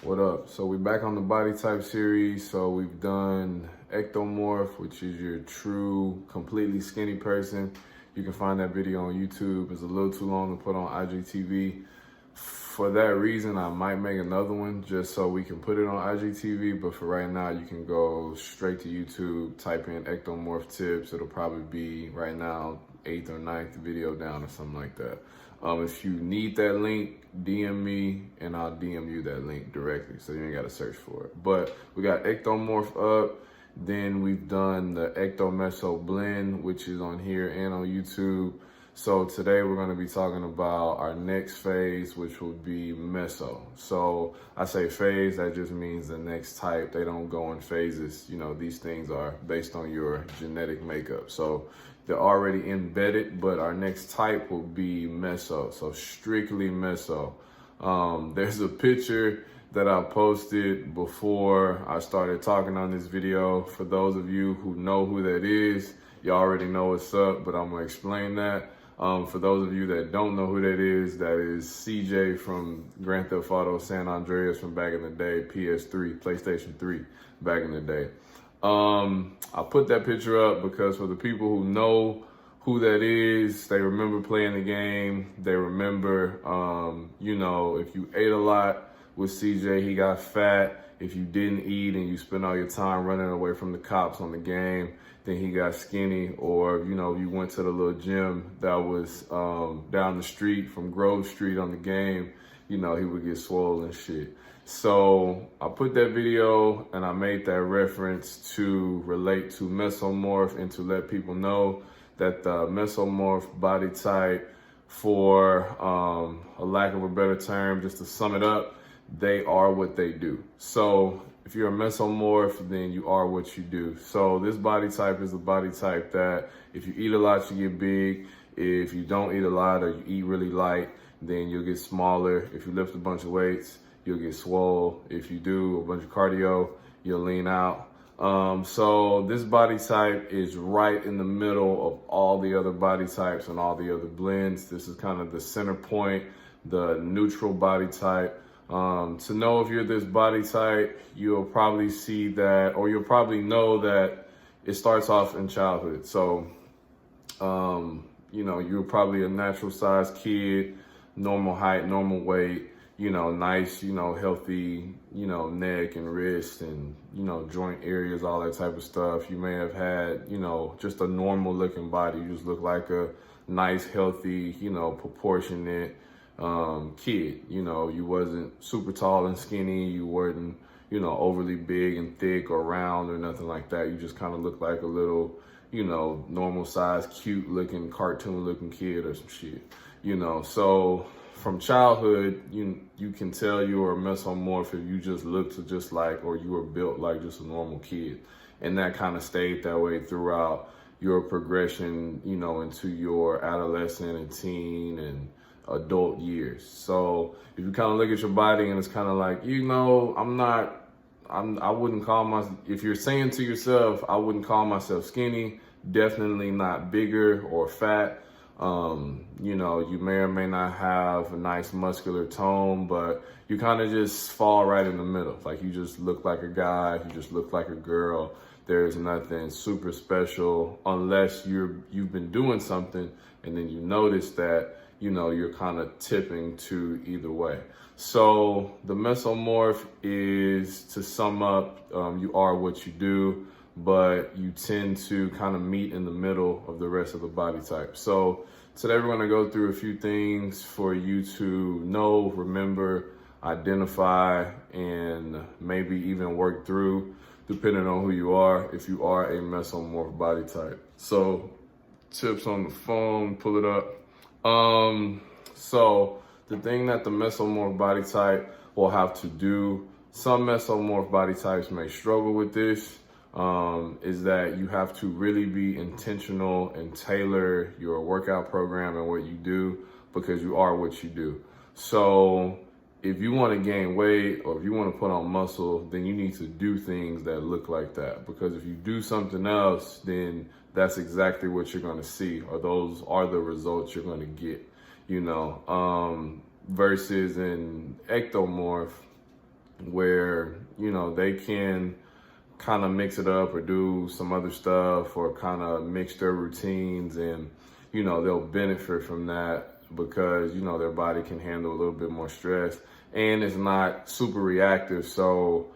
What up? So we're back on the body type series. So we've done Ectomorph, which is your true, completely skinny person. You can find that video on YouTube. It's a little too long to put on IGTV. For that reason, I might make another one just so we can put it on IGTV. But for right now, you can go straight to YouTube, type in Ectomorph tips. It'll probably be right now 8th or 9th video down or something like that. If you need that link, DM me and I'll DM you that link directly, so you ain't gotta search for it. But we got Ectomorph up, then we've done the Ecto-Meso blend, which is on here and on YouTube. So today we're gonna be talking about our next phase, which will be Meso. So I say phase, that just means the next type. They don't go in phases. You know, these things are based on your genetic makeup. So they're already embedded, but our next type will be Meso, so strictly Meso. There's a picture that I posted before I started talking on this video. For those of you who know who that is, you already know what's up, but I'm gonna explain that. For those of you that don't know who that is CJ from Grand Theft Auto San Andreas from back in the day, PS3, PlayStation 3, back in the day. I put that picture up because for the people who know who that is, they remember playing the game. They remember, you know, if you ate a lot with CJ, he got fat. If you didn't eat and you spent all your time running away from the cops on the game, then he got skinny. Or, you know, you went to the little gym that was down the street from Grove Street on the game, you know, he would get swollen and shit. So I put that video and I made that reference to relate to Mesomorph and to let people know that the Mesomorph body type, for a lack of a better term, just to sum it up, they are what they do. So if you're a Mesomorph, then you are what you do. So this body type is the body type that if you eat a lot, you get big. If you don't eat a lot or you eat really light, then you'll get smaller. If you lift a bunch of weights, you'll get swole. If you do a bunch of cardio, you'll lean out. So this body type is right in the middle of all the other body types and all the other blends. This is kind of the center point, the neutral body type. To know if you're this body type, you'll probably see that, or you'll probably know that it starts off in childhood. So, you know, you're probably a natural sized kid, normal height, normal weight, you know, nice, you know, healthy, you know, neck and wrist and, you know, joint areas, all that type of stuff. You may have had, you know, just a normal looking body. You just look like a nice, healthy, you know, proportionate kid. You know, you wasn't super tall and skinny. You weren't, you know, overly big and thick or round or nothing like that. You just kind of looked like a little, you know, normal size, cute looking, cartoon looking kid or some shit, you know. So from childhood, you can tell you're a Mesomorph if you just looked just like, or you were built like just a normal kid. And that kind of stayed that way throughout your progression, you know, into your adolescent and teen and adult years. So if you kind of look at your body and it's kind of like, you know, I wouldn't call myself, if you're saying to yourself, I wouldn't call myself skinny, definitely not bigger or fat. You know, you may or may not have a nice muscular tone, but you kind of just fall right in the middle. Like you just look like a guy, you just look like a girl. There's nothing super special unless you've been doing something and then you notice that, you know, you're kind of tipping to either way. So the Mesomorph is, to sum up, you are what you do, but you tend to kind of meet in the middle of the rest of the body type. So today we're going to go through a few things for you to know, remember, identify, and maybe even work through, depending on who you are, if you are a Mesomorph body type. So tips on the phone, pull it up. So the thing that the Mesomorph body type will have to do, some Mesomorph body types may struggle with this, is that you have to really be intentional and tailor your workout program and what you do, because you are what you do. So if you want to gain weight or if you want to put on muscle, then you need to do things that look like that. Because if you do something else, then that's exactly what you're going to see, or those are the results you're going to get, you know. Versus in Ectomorph, where, you know, they can kind of mix it up or do some other stuff or kind of mix their routines, and, you know, they'll benefit from that because, you know, their body can handle a little bit more stress and it's not super reactive. So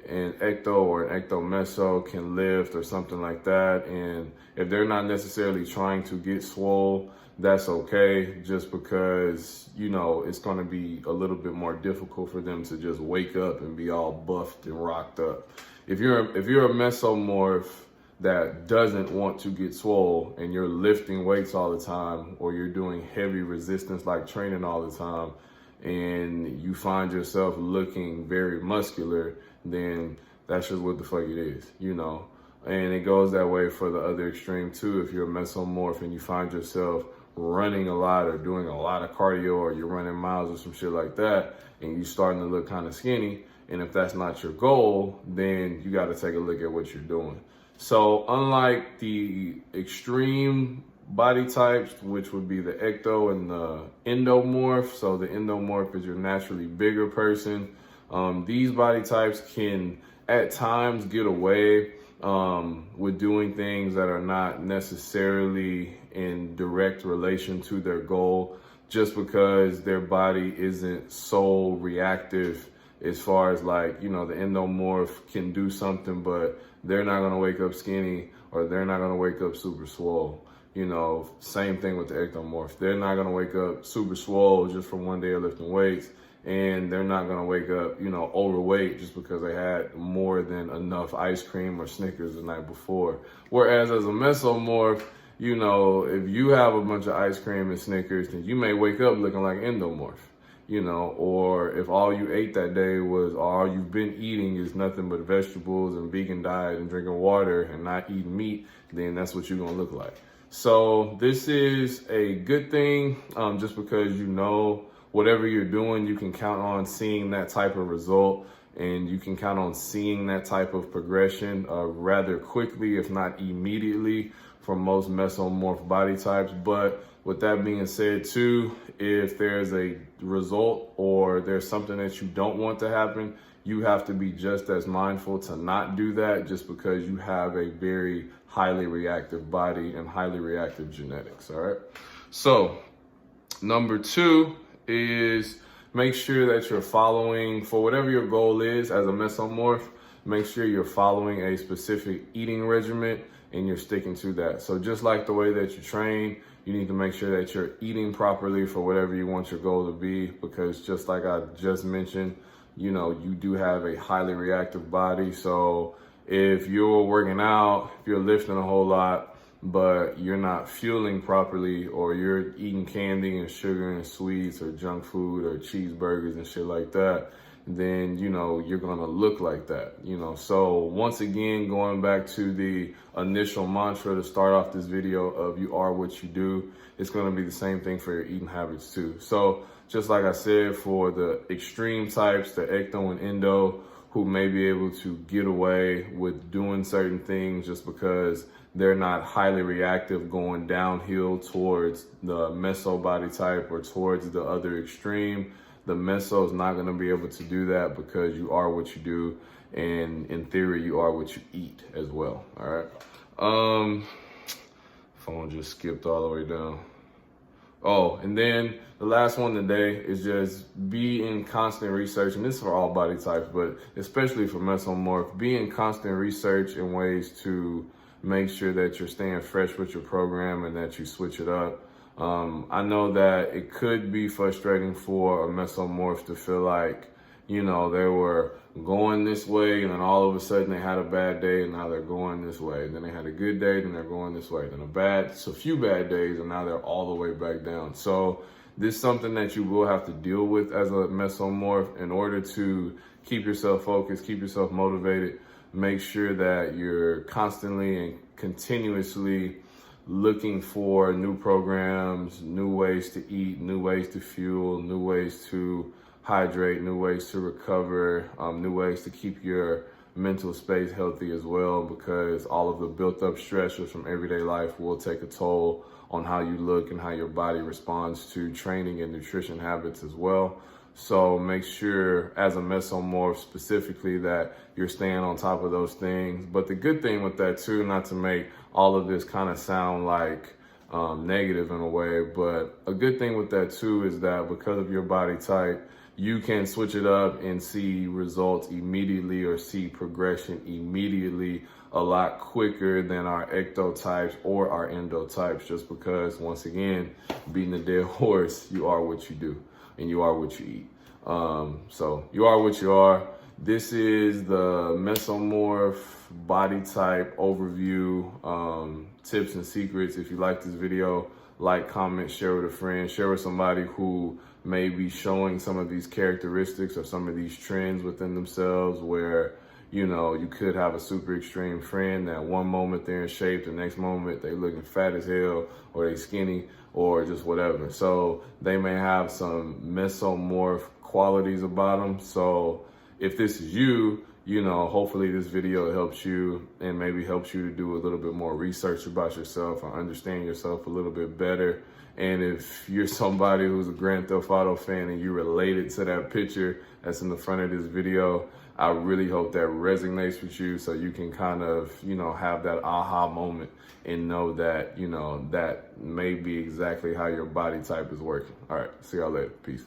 an ecto or an ectomeso can lift or something like that. And if they're not necessarily trying to get swole, that's okay, just because, you know, it's going to be a little bit more difficult for them to just wake up and be all buffed and rocked up. If you're a mesomorph that doesn't want to get swole and you're lifting weights all the time, or you're doing heavy resistance like training all the time, and you find yourself looking very muscular, then that's just what the fuck it is, you know. And it goes that way for the other extreme too. If you're a mesomorph and you find yourself running a lot or doing a lot of cardio, or you're running miles or some shit like that, and you're starting to look kind of skinny, and if that's not your goal, then you got to take a look at what you're doing. So unlike the extreme body types, which would be the ecto and the endomorph, so the endomorph is your naturally bigger person, these body types can at times get away with doing things that are not necessarily in direct relation to their goal, just because their body isn't so reactive. As far as, like, you know, the endomorph can do something, but they're not going to wake up skinny, or they're not going to wake up super swole. You know, same thing with the ectomorph. They're not going to wake up super swole just from one day of lifting weights, and they're not going to wake up, you know, overweight just because they had more than enough ice cream or Snickers the night before. Whereas as a mesomorph, you know, if you have a bunch of ice cream and Snickers, then you may wake up looking like endomorph. You know, or if all you ate that day was, all you've been eating is nothing but vegetables and vegan diet and drinking water and not eating meat, then that's what you're gonna look like. So this is a good thing, just because, you know, whatever you're doing, you can count on seeing that type of result, and you can count on seeing that type of progression rather quickly, if not immediately, for most mesomorph body types. But with that being said too, if there's a result or there's something that you don't want to happen, you have to be just as mindful to not do that, just because you have a very highly reactive body and highly reactive genetics, all right? So number 2 is make sure that you're following, for whatever your goal is as a mesomorph, make sure you're following a specific eating regimen and you're sticking to that. So just like the way that you train, you need to make sure that you're eating properly for whatever you want your goal to be, because just like I just mentioned, you know, you do have a highly reactive body. So if you're working out, if you're lifting a whole lot, but you're not fueling properly, or you're eating candy and sugar and sweets or junk food or cheeseburgers and shit like that, then, you know, you're gonna look like that, you know. So once again, going back to the initial mantra to start off this video of you are what you do, it's gonna be the same thing for your eating habits too. So just like I said, for the extreme types, the ecto and endo, who may be able to get away with doing certain things just because they're not highly reactive going downhill towards the meso body type or towards the other extreme, the meso is not going to be able to do that, because you are what you do, and in theory you are what you eat as well. All right. Phone just skipped all the way down. Oh, and then the last one today is just be in constant research, and this is for all body types, but especially for mesomorph, be in constant research and ways to make sure that you're staying fresh with your program and that you switch it up. I know that it could be frustrating for a mesomorph to feel like, you know, they were going this way and then all of a sudden they had a bad day and now they're going this way. And then they had a good day and they're going this way. Then a few bad days and now they're all the way back down. So this is something that you will have to deal with as a mesomorph in order to keep yourself focused, keep yourself motivated. Make sure that you're constantly and continuously looking for new programs, new ways to eat, new ways to fuel, new ways to hydrate, new ways to recover, new ways to keep your mental space healthy as well, because all of the built up stressors from everyday life will take a toll on how you look and how your body responds to training and nutrition habits as well. So make sure as a mesomorph specifically that you're staying on top of those things. But the good thing with that too, not to make all of this kind of sound like negative in a way, but a good thing with that too is that because of your body type, you can switch it up and see results immediately or see progression immediately a lot quicker than our ectotypes or our endotypes, just because, once again, beating a dead horse, you are what you do and you are what you eat. So you are what you are. This is the Mesomorph body type overview, tips and secrets. If you like this video, like, comment, share with a friend, share with somebody who may be showing some of these characteristics or some of these trends within themselves where, you know, you could have a super extreme friend that one moment they're in shape, the next moment they looking fat as hell, or they skinny, or just whatever. So they may have some mesomorph qualities about them. So if this is you, you know, hopefully this video helps you and maybe helps you to do a little bit more research about yourself or understand yourself a little bit better. And if you're somebody who's a Grand Theft Auto fan and you related to that picture that's in the front of this video, I really hope that resonates with you so you can kind of, you know, have that aha moment and know that, you know, that may be exactly how your body type is working. All right, see y'all later. Peace.